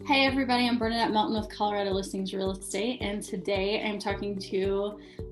Hey everybody, I'm Bernadette Melton with Colorado Listings Real Estate, and today I'm talking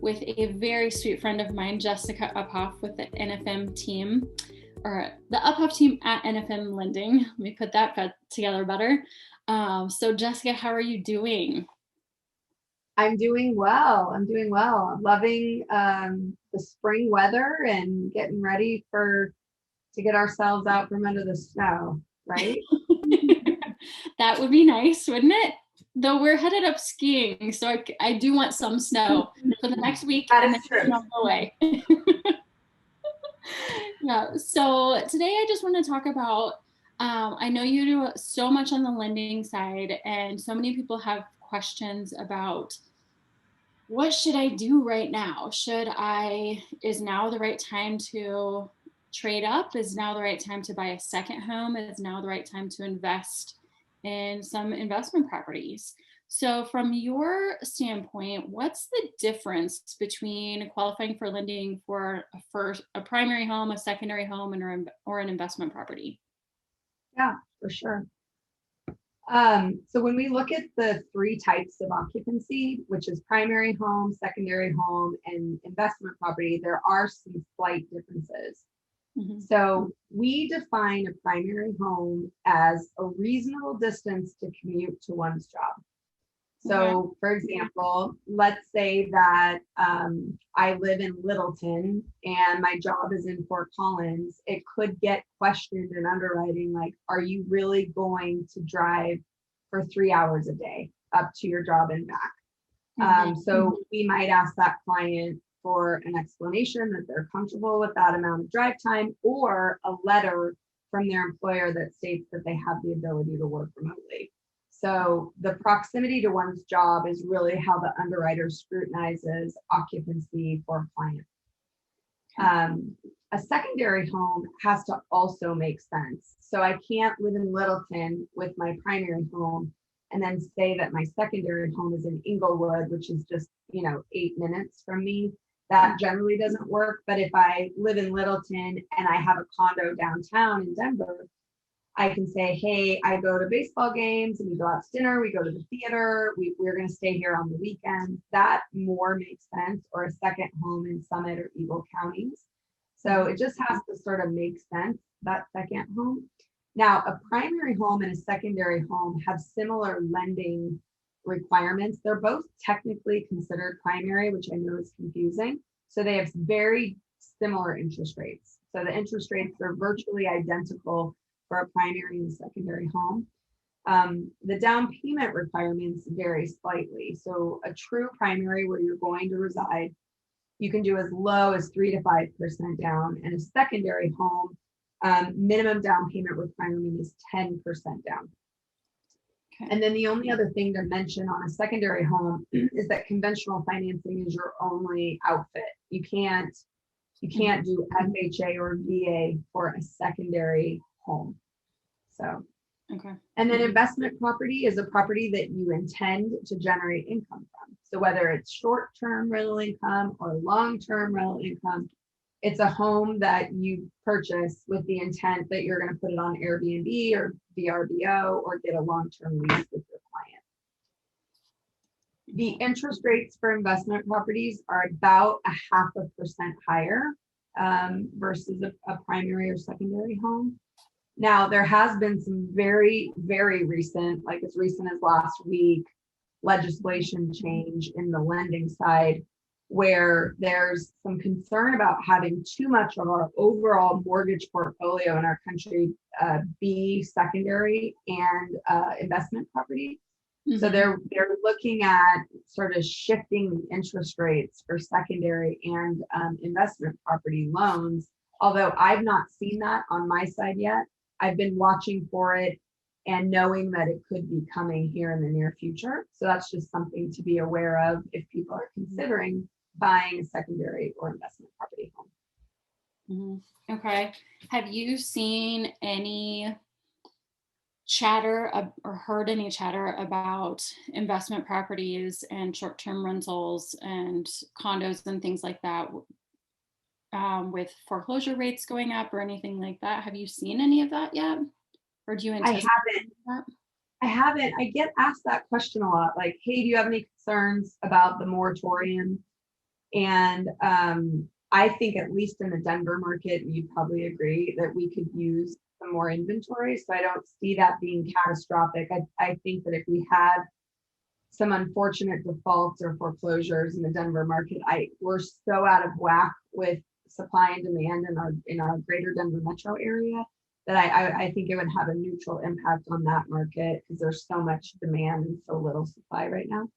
with a very sweet friend of mine, Jessica Uphoff with the NFM team, or the Uphoff team at NFM Lending. Let me put that together better. So Jessica, how are you doing? I'm doing well. I'm loving the spring weather and getting ready to get ourselves out from under the snow, right? That would be nice, wouldn't it? Though we're headed up skiing, so I do want some snow for the next week That and is then true. snow away. Yeah, so today I just want to talk about, I know you do so much on the lending side, and so many people have questions about what should I do right now? Is now the right time to trade up? Is now the right time to buy a second home? Is now the right time to invest in some investment properties? So from your standpoint, what's the difference between qualifying for lending for a primary home, a secondary home, or an investment property? Yeah, for sure. So when we look at the three types of occupancy, which is primary home, secondary home, and investment property, there are some slight differences. Mm-hmm. So we define a primary home as a reasonable distance to commute to one's job. So, for example, let's say that I live in Littleton and my job is in Fort Collins. It could get questioned in underwriting, like, are you really going to drive for 3 hours a day up to your job and back? So we might ask that client for an explanation that they're comfortable with that amount of drive time, or a letter from their employer that states that they have the ability to work remotely. So the proximity to one's job is really how the underwriter scrutinizes occupancy for a client. A secondary home has to also make sense. So I can't live in Littleton with my primary home and then say that my secondary home is in Inglewood, which is just, 8 minutes from me. That generally doesn't work. But if I live in Littleton and I have a condo downtown in Denver, I can say, hey, I go to baseball games and we go out to dinner, we go to the theater, we're going to stay here on the weekend. That more makes sense, or a second home in Summit or Eagle counties. So it just has to sort of make sense, that second home. Now, a primary home and a secondary home have similar lending requirements. They're both technically considered primary, which I know is confusing. So they have very similar interest rates. So the interest rates are virtually identical for a primary and secondary home. The down payment requirements vary slightly. So a true primary where you're going to reside, you can do as low as 3 to 5% down, and a secondary home, minimum down payment requirement is 10% down. Okay. And then the only other thing to mention on a secondary home is that conventional financing is your only outfit. You can't do FHA or VA for a secondary home. So, okay. And then investment property is a property that you intend to generate income from. So whether it's short-term rental income or long-term rental income, it's a home that you purchase with the intent that you're going to put it on Airbnb or VRBO or get a long-term lease with your client. The interest rates for investment properties are about 0.5% higher versus a primary or secondary home. Now, there has been some very, very recent, like as recent as last week, legislation change in the lending side, where there's some concern about having too much of our overall mortgage portfolio in our country be secondary and investment property. Mm-hmm. So they're looking at sort of shifting the interest rates for secondary and investment property loans. Although I've not seen that on my side yet, I've been watching for it and knowing that it could be coming here in the near future. So that's just something to be aware of if people are considering buying a secondary or investment property home. Mm-hmm. Okay. Have you seen any chatter or heard any chatter about investment properties and short-term rentals and condos and things like that, with foreclosure rates going up or anything like that? Have you seen any of that yet? Or do you anticipate I haven't. that? I haven't. I get asked that question a lot, like, hey, do you have any concerns about the moratorium? And I think at least in the Denver market, and you'd probably agree that we could use some more inventory. So I don't see that being catastrophic. I think that if we had some unfortunate defaults or foreclosures in the Denver market, we're so out of whack with supply and demand in our greater Denver metro area that I think it would have a neutral impact on that market because there's so much demand and so little supply right now.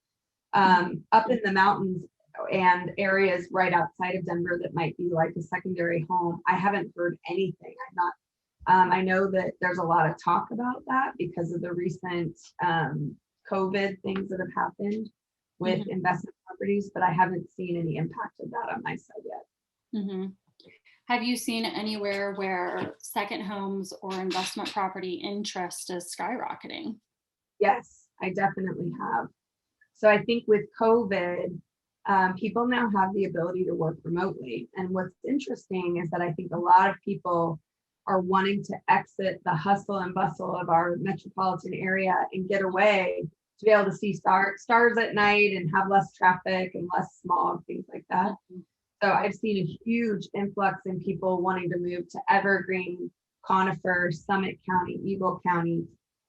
Up in the mountains and areas right outside of Denver that might be like a secondary home, I haven't heard anything. I'm not. I know that there's a lot of talk about that because of the recent COVID things that have happened with investment properties, but I haven't seen any impact of that on my side yet. Mm-hmm. Have you seen anywhere where second homes or investment property interest is skyrocketing? Yes, I definitely have. So I think with COVID, people now have the ability to work remotely. And what's interesting is that I think a lot of people are wanting to exit the hustle and bustle of our metropolitan area and get away to be able to see stars at night and have less traffic and less smog, things like that. So I've seen a huge influx in people wanting to move to Evergreen, Conifer, Summit County, Eagle County,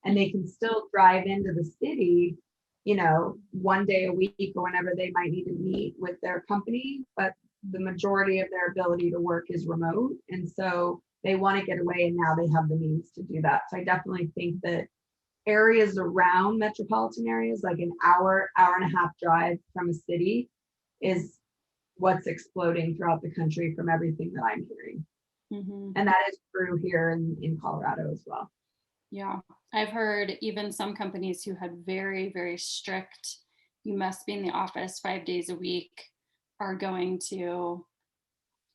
and they can still drive into the city, you know, one day a week or whenever they might need to meet with their company, but the majority of their ability to work is remote. And so they want to get away and now they have the means to do that. So I definitely think that areas around metropolitan areas, like an hour and a half drive from a city, is what's exploding throughout the country from everything that I'm hearing. And that is true here in Colorado as well. Yeah, I've heard even some companies who had very, very strict, you must be in the office 5 days a week, are going to,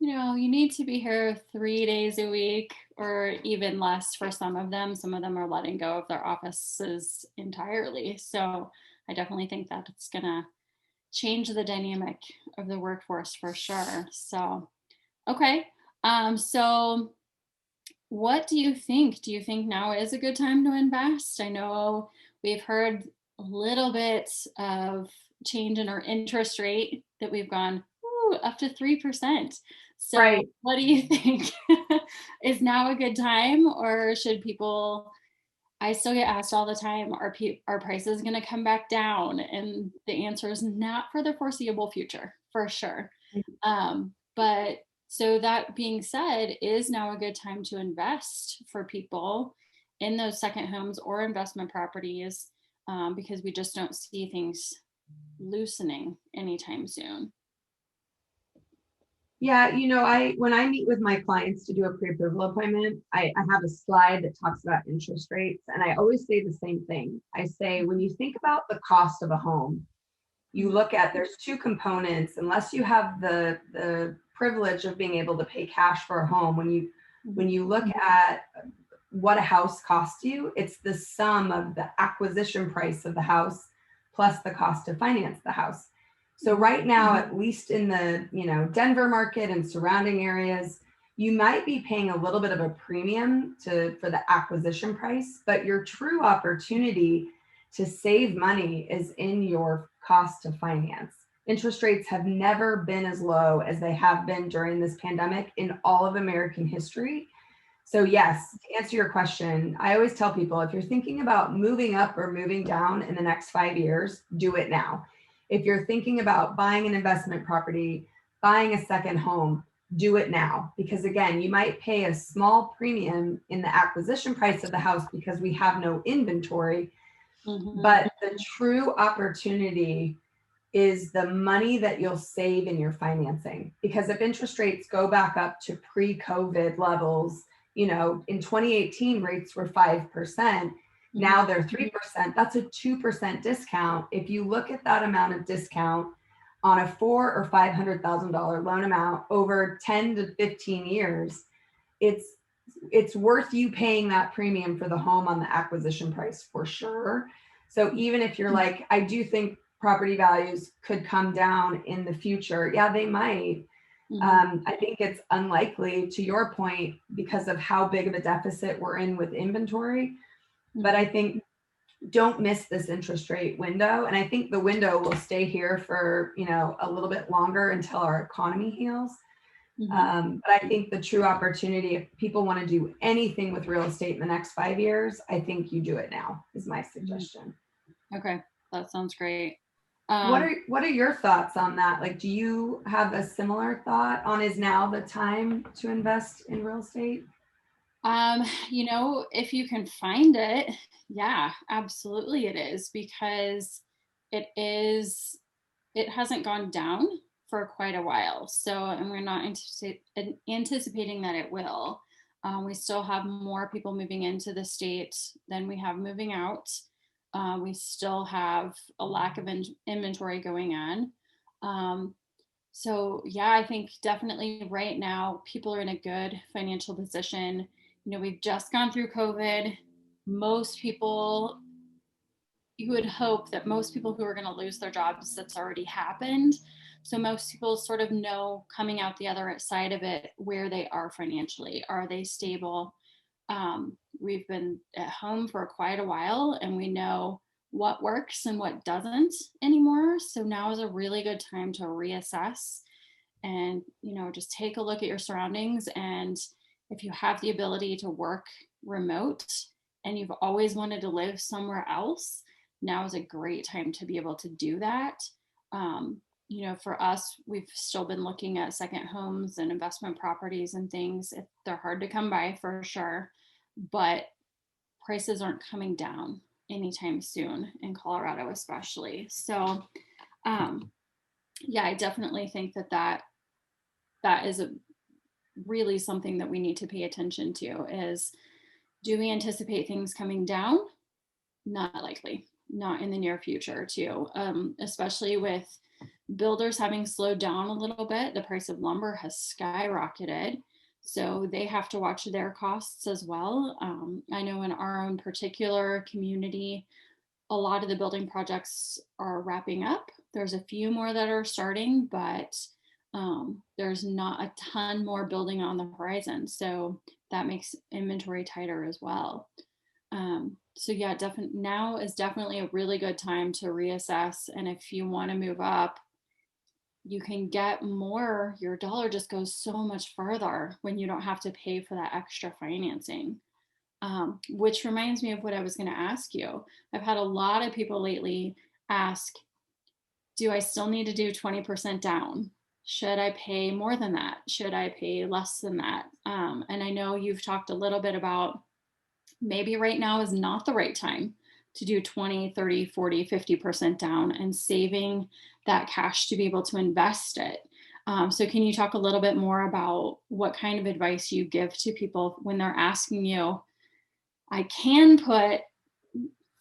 you need to be here 3 days a week or even less for some of them. Some of them are letting go of their offices entirely. So I definitely think that it's going to change the dynamic of the workforce for sure. So, okay. So what do you think? Do you think now is a good time to invest? I know we've heard a little bit of change in our interest rate that we've gone up to 3%. So Right. what do you think? Is now a good time, or should people, I still get asked all the time, are prices going to come back down? And the answer is not for the foreseeable future, for sure. But so that being said, is now a good time to invest for people in those second homes or investment properties, because we just don't see things loosening anytime soon? Yeah, when I meet with my clients to do a pre-approval appointment, I have a slide that talks about interest rates, and I always say the same thing. I say, when you think about the cost of a home, you look at, there's two components. Unless you have the privilege of being able to pay cash for a home, when you look at what a house costs you, it's the sum of the acquisition price of the house plus the cost to finance the house. So right now, at least in the Denver market and surrounding areas, you might be paying a little bit of a premium for the acquisition price, but your true opportunity to save money is in your cost to finance. Interest rates have never been as low as they have been during this pandemic in all of American history. So yes, to answer your question, I always tell people, if you're thinking about moving up or moving down in the next 5 years, do it now. If you're thinking about buying an investment property, buying a second home, do it now. Because again, you might pay a small premium in the acquisition price of the house because we have no inventory, but the true opportunity is the money that you'll save in your financing. Because if interest rates go back up to pre-COVID levels, in 2018 rates were 5%. Now they're 3%. That's a 2% discount. If you look at that amount of discount on a $400,000 or $500,000 loan amount over 10 to 15 years, it's worth you paying that premium for the home on the acquisition price for sure. So even if you're like, I do think property values could come down in the future. Yeah, they might. I think it's unlikely, to your point, because of how big of a deficit we're in with inventory. But I think don't miss this interest rate window. And I think the window will stay here for, a little bit longer until our economy heals. But I think the true opportunity, if people want to do anything with real estate in the next 5 years, I think you do it now, is my suggestion. Okay, that sounds great. What are your thoughts on that? Like, do you have a similar thought on, is now the time to invest in real estate? If you can find it, yeah, absolutely it is, because it hasn't gone down for quite a while. So, and we're not anticipating that it will. We still have more people moving into the state than we have moving out. We still have a lack of inventory going on. So yeah, I think definitely right now people are in a good financial position. We've just gone through COVID. Most people, you would hope that most people who are going to lose their jobs, that's already happened. So most people sort of know coming out the other side of it where they are financially. Are they stable? We've been at home for quite a while and we know what works and what doesn't anymore. So now is a really good time to reassess and, just take a look at your surroundings. And if you have the ability to work remote and you've always wanted to live somewhere else, now is a great time to be able to do that. For us, we've still been looking at second homes and investment properties and things. They're hard to come by for sure, but prices aren't coming down anytime soon in Colorado, especially. So, yeah, I definitely think that is really something that we need to pay attention to. Is, do we anticipate things coming down? Not likely, not in the near future too, especially with builders having slowed down a little bit. The price of lumber has skyrocketed, so they have to watch their costs as well. I know in our own particular community, a lot of the building projects are wrapping up. There's a few more that are starting, but there's not a ton more building on the horizon, so that makes inventory tighter as well. So yeah, now is definitely a really good time to reassess. And if you want to move up, you can get more. Your dollar just goes so much further when you don't have to pay for that extra financing. Which reminds me of what I was going to ask you. I've had a lot of people lately ask, do I still need to do 20% down? Should I pay more than that? Should I pay less than that? And I know you've talked a little bit about maybe right now is not the right time to do 20, 30, 40, 50% down and saving that cash to be able to invest it. So can you talk a little bit more about what kind of advice you give to people when they're asking you, I can put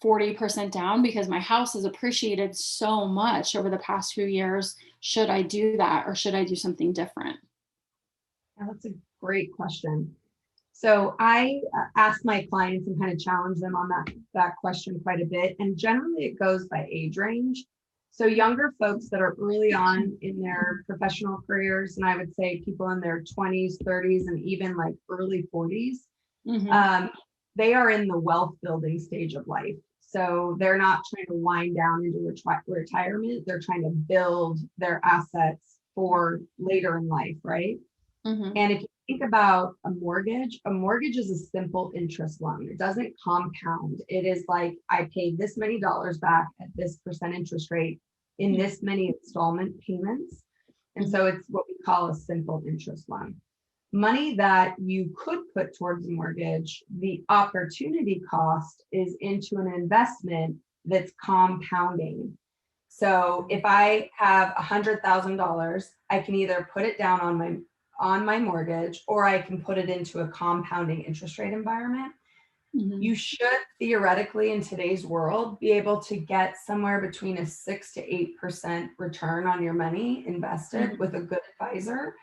40% down because my house has appreciated so much over the past few years. Should I do that or should I do something different? Yeah, that's a great question. So I ask my clients and kind of challenge them on that question quite a bit. And generally it goes by age range. So younger folks that are early on in their professional careers, and I would say people in their 20s, 30s, and even like early 40s, they are in the wealth building stage of life. So they're not trying to wind down into retirement. They're trying to build their assets for later in life, right? And if you think about a mortgage is a simple interest loan. It doesn't compound. It is like, I pay this many dollars back at this percent interest rate in this many installment payments. And so it's what we call a simple interest loan. Money that you could put towards a mortgage, the opportunity cost is into an investment that's compounding. So if I have $100,000, I can either put it down on my mortgage, or I can put it into a compounding interest rate environment. You should theoretically in today's world be able to get somewhere between a 6 to 8% return on your money invested with a good advisor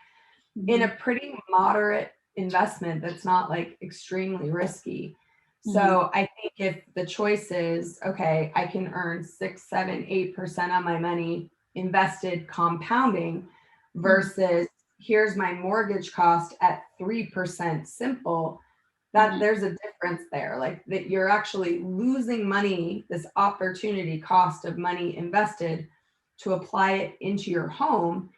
in a pretty moderate investment that's not like extremely risky. So I think if the choice is, okay, I can earn 6, 7, 8% on my money invested compounding versus here's my mortgage cost at 3% simple, that there's a difference there, like that you're actually losing money, this opportunity cost of money invested to apply it into your home.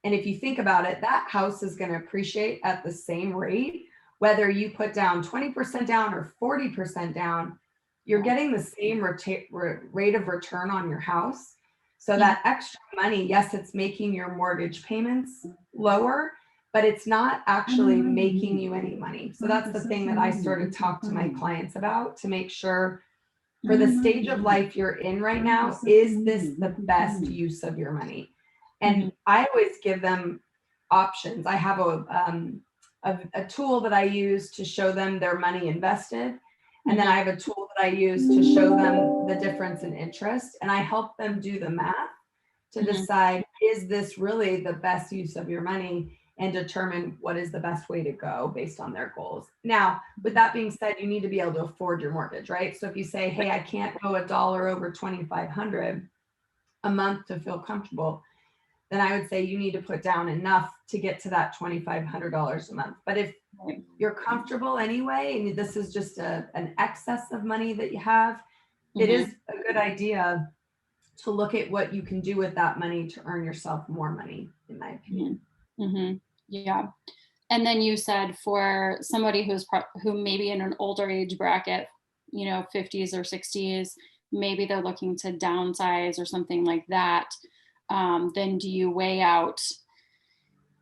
And if you think about it, that house is going to appreciate at the same rate, whether you put down 20% down or 40% down, you're getting the same rate of return on your house. So that extra money, yes, it's making your mortgage payments lower, but it's not actually making you any money. So that's the thing that I sort of talk to my clients about, to make sure for the stage of life you're in right now, is this the best use of your money? And I always give them options. I have a tool that I use to show them their money invested. And then I have a tool that I use to show them the difference in interest. And I help them do the math to decide, is this really the best use of your money, and determine what is the best way to go based on their goals. Now, with that being said, you need to be able to afford your mortgage, right? So if you say, hey, I can't go $1 over 2,500 a month to feel comfortable, then I would say you need to put down enough to get to that $2,500 a month. But if you're comfortable anyway, and this is just an excess of money that you have, it is a good idea to look at what you can do with that money to earn yourself more money, in my opinion. Yeah. And then you said for somebody who maybe in an older age bracket, 50s or 60s, maybe they're looking to downsize or something like that. Then do you weigh out,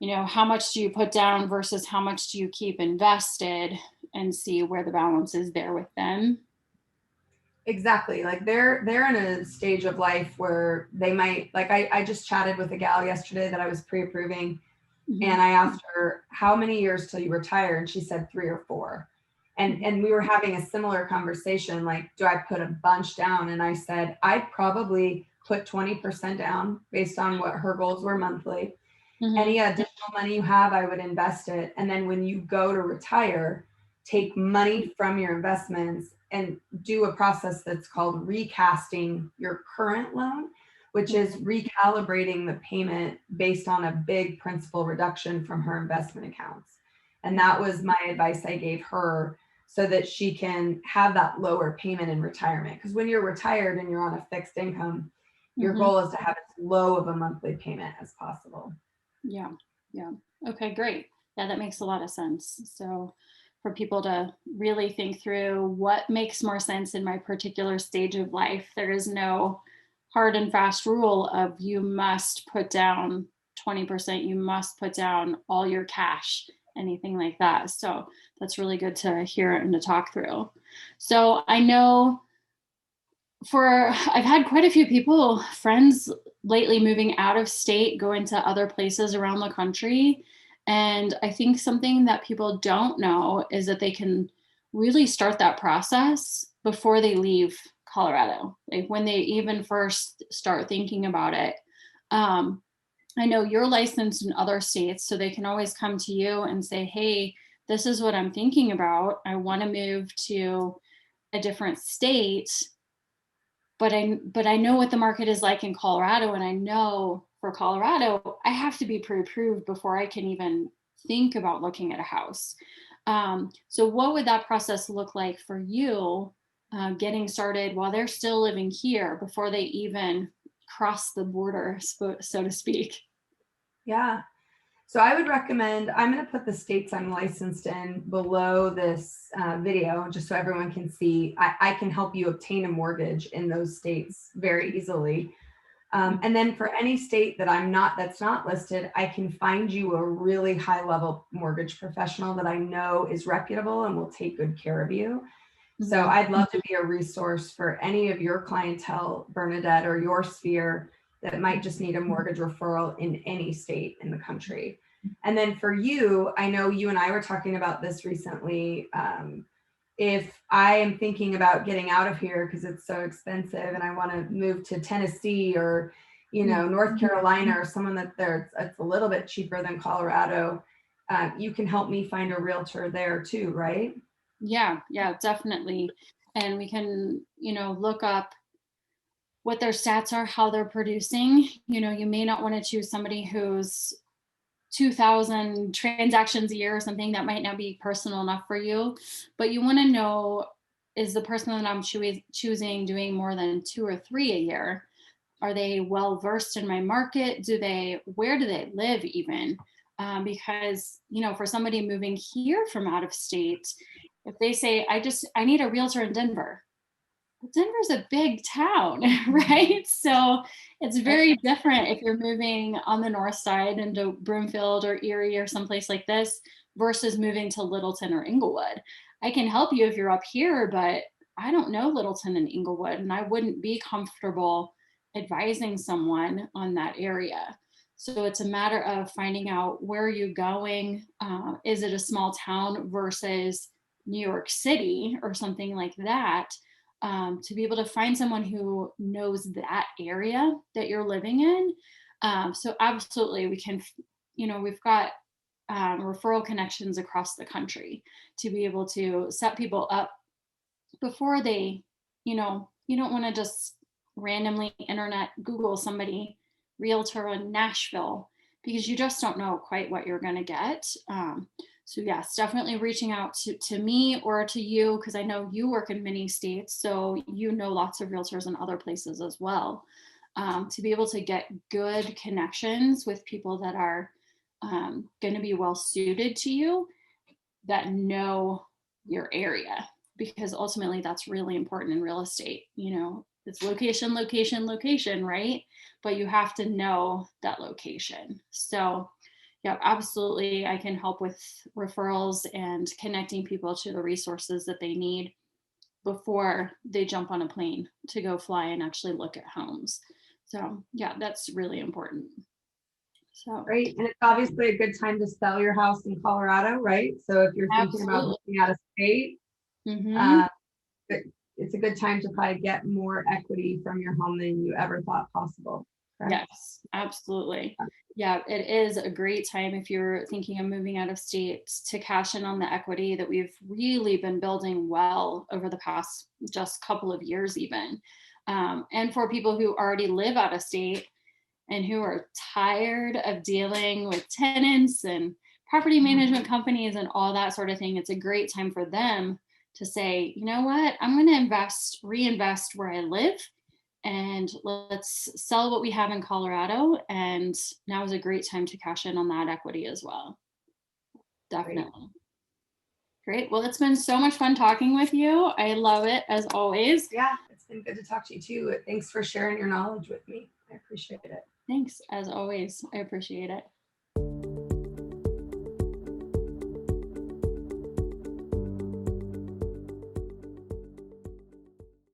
how much do you put down versus how much do you keep invested, and see where the balance is there with them? Exactly. Like they're in a stage of life where they might, like I just chatted with a gal yesterday that I was pre-approving, and I asked her, how many years till you retire? And she said 3 or 4. And we were having a similar conversation, like, do I put a bunch down? And I said, I'd probably put 20% down based on what her goals were monthly. Any additional money you have, I would invest it. And then when you go to retire, take money from your investments and do a process that's called recasting your current loan, which is recalibrating the payment based on a big principal reduction from her investment accounts. And that was my advice I gave her, so that she can have that lower payment in retirement. Because when you're retired and you're on a fixed income, your goal is to have as low of a monthly payment as possible. Yeah. Okay, great. Yeah, that makes a lot of sense. So for people to really think through what makes more sense in my particular stage of life, there is no hard and fast rule of you must put down 20%, you must put down all your cash, anything like that. So that's really good to hear and to talk through. So I know I've had quite a few people, friends lately, moving out of state, going to other places around the country. And I think something that people don't know is that they can really start that process before they leave Colorado, like when they even first start thinking about it. I know you're licensed in other states, so they can always come to you and say, hey, this is what I'm thinking about. I want to move to a different state, but I know what the market is like in Colorado, and I know for Colorado, I have to be pre-approved before I can even think about looking at a house. So what would that process look like for you, getting started while they're still living here before they even cross the border, so to speak? Yeah. So I would recommend, I'm going to put the states I'm licensed in below this video, just so everyone can see. I can help you obtain a mortgage in those states very easily. And then for any state that's not listed, I can find you a really high level mortgage professional that I know is reputable and will take good care of you. So I'd love to be a resource for any of your clientele, Bernadette, or your sphere that might just need a mortgage referral in any state in the country. And then for you, I know you and I were talking about this recently. If I am thinking about getting out of here because it's so expensive and I want to move to Tennessee or, North Carolina, or someone it's a little bit cheaper than Colorado, you can help me find a realtor there too, right? Yeah, definitely. And we can, look up what their stats are, how they're producing. You may not want to choose somebody who's 2,000 transactions a year or something, that might not be personal enough for you. But you want to know, is the person that I'm choosing doing more than 2 or 3 a year? Are they well versed in my market? Where do they live even? Because, you know, for somebody moving here from out of state, if they say, I need a realtor in Denver, well, Denver's a big town, right? So it's very different if you're moving on the north side into Broomfield or Erie or someplace like this versus moving to Littleton or Inglewood. I can help you if you're up here, but I don't know Littleton and Inglewood, and I wouldn't be comfortable advising someone on that area. So it's a matter of finding out, where are you going? Is it a small town versus New York City or something like that? To be able to find someone who knows that area that you're living in. So absolutely, we can, you know, we've got referral connections across the country to be able to set people up before they, you know, you don't want to just randomly internet Google somebody, realtor in Nashville, because you just don't know quite what you're going to get. So yes, definitely reaching out to me or to you, because I know you work in many states, so you know lots of realtors in other places as well, to be able to get good connections with people that are going to be well suited to you, that know your area, because ultimately that's really important in real estate. You know, it's location, location, location, right? But you have to know that location. So yeah, absolutely, I can help with referrals and connecting people to the resources that they need before they jump on a plane to go fly and actually look at homes. So yeah, that's really important. So Right. And it's obviously a good time to sell your house in Colorado, right? So if you're thinking about absolutely. moving out of state, Mm-hmm. uh, it's a good time to probably get more equity from your home than you ever thought possible. Correct? Yes, absolutely. Yeah, it is a great time if you're thinking of moving out of state to cash in on the equity that we've really been building well over the past just couple of years, even. And for people who already live out of state and who are tired of dealing with tenants and property management companies and all that sort of thing, it's a great time for them to say, you know what, I'm going to reinvest where I live, and let's sell what we have in Colorado. And now is a great time to cash in on that equity as well. Great. Definitely. Great. Well, it's been so much fun talking with you. I love it as always. Yeah, it's been good to talk to you too. Thanks for sharing your knowledge with me. I appreciate it. Thanks as always. I appreciate it.